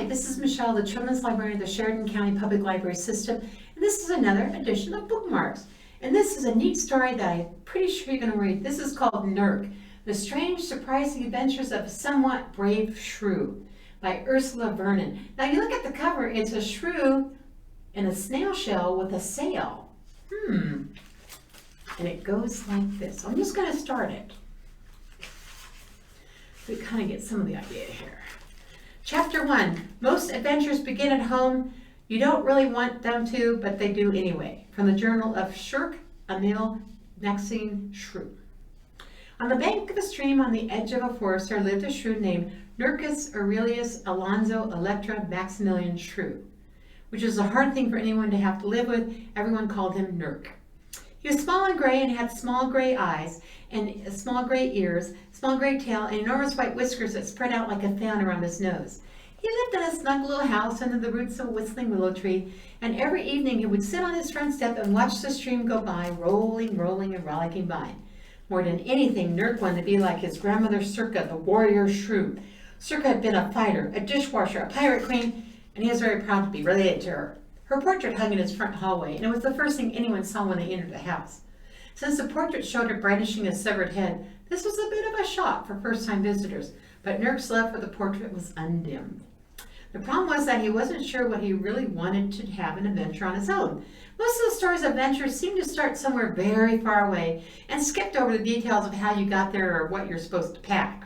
this is Michelle, the Children's Librarian of the Sheridan County Public Library System, and this is another edition of Bookmarks. And this is a neat story that I'm pretty sure you're going to read. This is called Nurk, The Strange, Surprising Adventures of a Somewhat Brave Shrew by Ursula Vernon. Now you look at the cover, it's a shrew in a snail shell with a sail. And it goes like this. I'm just going to start it. We kind of get some of the idea here. Chapter 1. Most adventures begin at home. You don't really want them to, but they do anyway. From the Journal of Shirk, Emil Maxine Shrew. On the bank of a stream on the edge of a forest there lived a shrew named Nurcus Aurelius Alonzo Electra Maximilian Shrew, which is a hard thing for anyone to have to live with. Everyone called him Nurk. He was small and gray and had small gray eyes and small gray ears, small gray tail, and enormous white whiskers that spread out like a fan around his nose. He lived in a snug little house under the roots of a whistling willow tree, and every evening he would sit on his front step and watch the stream go by, rolling, rolling, and rollicking by. More than anything, Nurk wanted to be like his grandmother Circa, the warrior shrew. Circa had been a fighter, a dishwasher, a pirate queen, and he was very proud to be related to her. Her portrait hung in his front hallway, and it was the first thing anyone saw when they entered the house. Since the portrait showed her brandishing a severed head, this was a bit of a shock for first-time visitors, but Nurk's love for the portrait was undimmed. The problem was that he wasn't sure what he really wanted to have an adventure on his own. Most of the stories of adventures seemed to start somewhere very far away and skipped over the details of how you got there or what you're supposed to pack.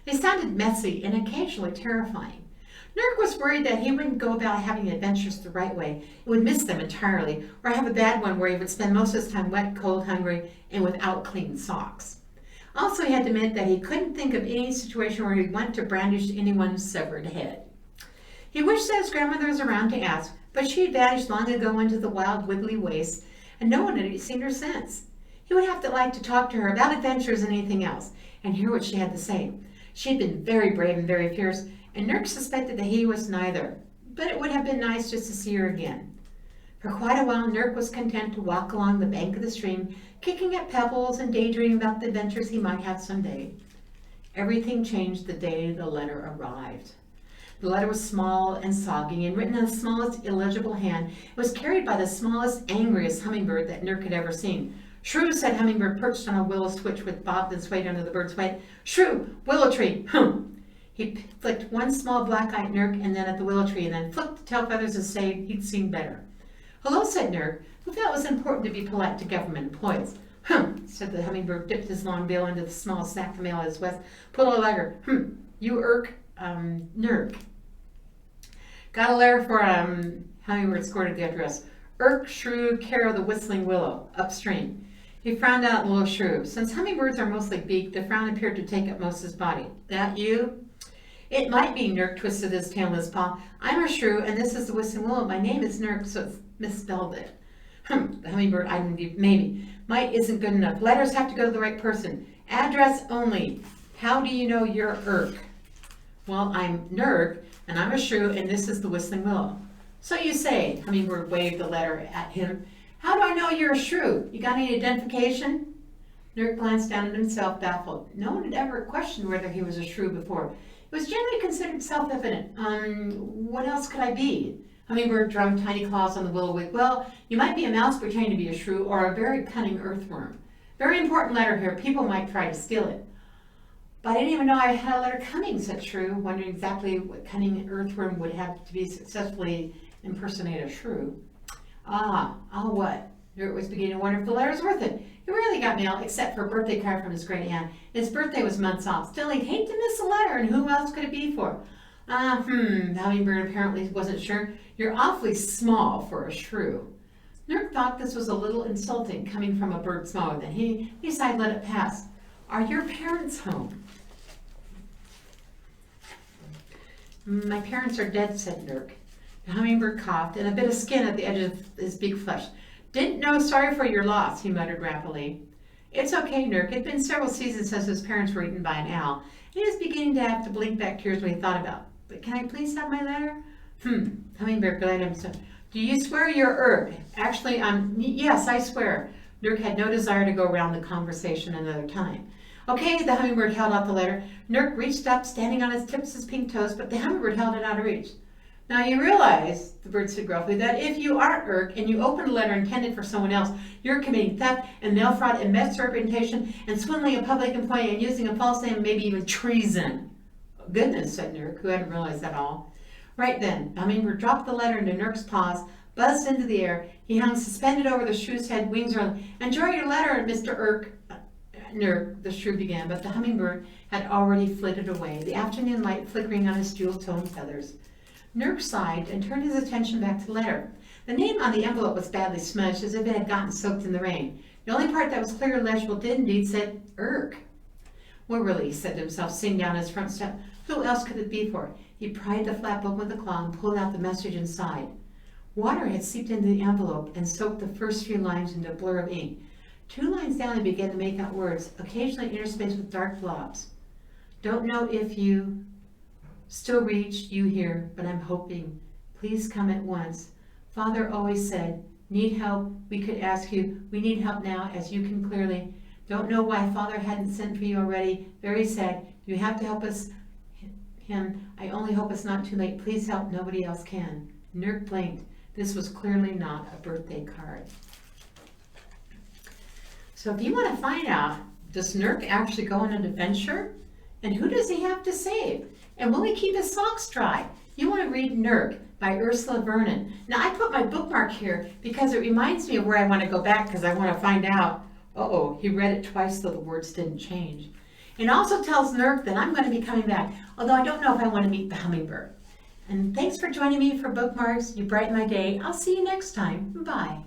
They sounded messy and occasionally terrifying. Nurk was worried that he wouldn't go about having adventures the right way. He would miss them entirely, or have a bad one where he would spend most of his time wet, cold, hungry, and without clean socks. Also, he had to admit that he couldn't think of any situation where he went to brandish anyone's severed head. He wished that his grandmother was around to ask, but she had vanished long ago into the wild, wiggly wastes, and no one had seen her since. He would have to like to talk to her about adventures and anything else, and hear what she had to say. She had been very brave and very fierce, and Nurk suspected that he was neither, but it would have been nice just to see her again. For quite a while, Nurk was content to walk along the bank of the stream, kicking at pebbles and daydreaming about the adventures he might have someday. Everything changed the day the letter arrived. The letter was small and soggy and written in the smallest illegible hand. It was carried by the smallest, angriest hummingbird that Nurk had ever seen. "Shrew," said Hummingbird, perched on a willow switch with bobbed and swayed under the bird's weight. "Shrew, willow tree, hum." He flicked one small black eye at Nurk and then at the willow tree, and then flicked the tail feathers to say he'd seen better. "Hello," said Nurk, who felt it was important to be polite to government employees. Said the hummingbird, dipped his long bill into the small sack mail at his west, pulled a letter. You Nurk. Got a letter for, Hummingbird scored at the address. Shrew, care of the Whistling Willow, upstream. He frowned out at the little shrew. Since hummingbirds are mostly beaked, the frown appeared to take up most of his body. "That you?" "It might be," Nurk twisted his tail in his paw. "I'm a shrew, and this is the Whistling Willow. My name is Nurk, so it's misspelled it." The hummingbird eyed him. "Maybe. Might isn't good enough. Letters have to go to the right person. Address only. How do you know you're "Well, I'm Nurk, and I'm a shrew, and this is the Whistling Willow." "So you say." Hummingbird waved the letter at him. "How do I know you're a shrew? You got any identification?" Nurk glanced down at himself, baffled. No one had ever questioned whether he was a shrew before. It was generally considered self-evident. What else could I be?" Hummingbird drummed tiny claws on the willow wig. "Well, you might be a mouse pretending to be a shrew, or a very cunning earthworm. Very important letter here. People might try to steal it." "But I didn't even know I had a letter coming," said Shrew, wondering exactly what cunning earthworm would have to be successfully impersonate a shrew. What?" Nurk was beginning to wonder if the letter's worth it. He rarely got mail, except for a birthday card from his great aunt. His birthday was months off. Still, he'd hate to miss a letter, and who else could it be for? The hummingbird apparently wasn't sure. "You're awfully small for a shrew." Nurk thought this was a little insulting, coming from a bird smaller than he decided to let it pass. "Are your parents home?" "My parents are dead," said Nurk. The hummingbird coughed, and a bit of skin at the edge of his beak flushed. "Didn't know. Sorry for your loss," he muttered rapidly. "It's okay, Nurk. It'd been several seasons since his parents were eaten by an owl, and he was beginning to have to blink back tears when he thought about it. But can I please have my letter?" Hummingbird glared at himself. "Do you swear you're Actually, yes, I swear." Nurk had no desire to go around the conversation another time. "Okay," the hummingbird held out the letter. Nurk reached up, standing on his tips of his pink toes, but the hummingbird held it out of reach. Now you realize, the bird said gruffly, that if you are Irk and you open a letter intended for someone else, you're committing theft and mail fraud and misrepresentation and swindling a public employee and using a false name, maybe even treason. Goodness, said Nurk, who hadn't realized that all. Right then, Hummingbird dropped the letter into Nurk's paws, buzzed into the air. He hung suspended over the shrew's head, wings around. Enjoy your letter, Mr. Nurk, the shrew began, but the hummingbird had already flitted away, the afternoon light flickering on his jewel-toned feathers. Nurk sighed and turned his attention back to the letter. The name on the envelope was badly smudged, as if it had gotten soaked in the rain. The only part that was clear and legible did indeed say Irk. Well, really, he said to himself, sitting down his front step, who else could it be for? He pried the flap open with a claw and pulled out the message inside. Water had seeped into the envelope and soaked the first few lines into a blur of ink. 2 lines down, he began to make out words, occasionally interspaced with dark blobs. Don't know if you still reach you here, but I'm hoping. Please come at once. Father always said, need help, we could ask you. We need help now, as you can clearly. Don't know why Father hadn't sent for you already. Very sad. You have to help us. Him. I only hope it's not too late. Please help. Nobody else can. Nurk blinked. This was clearly not a birthday card. So if you want to find out, does Nurk actually go on an adventure? And who does he have to save? And will he keep his socks dry? You want to read Nurk by Ursula Vernon. Now I put my bookmark here because it reminds me of where I want to go back because I want to find out, he read it twice though the words didn't change. It also tells Nurk that I'm going to be coming back, although I don't know if I want to meet the hummingbird. And thanks for joining me for Bookmarks. You brighten my day. I'll see you next time. Bye.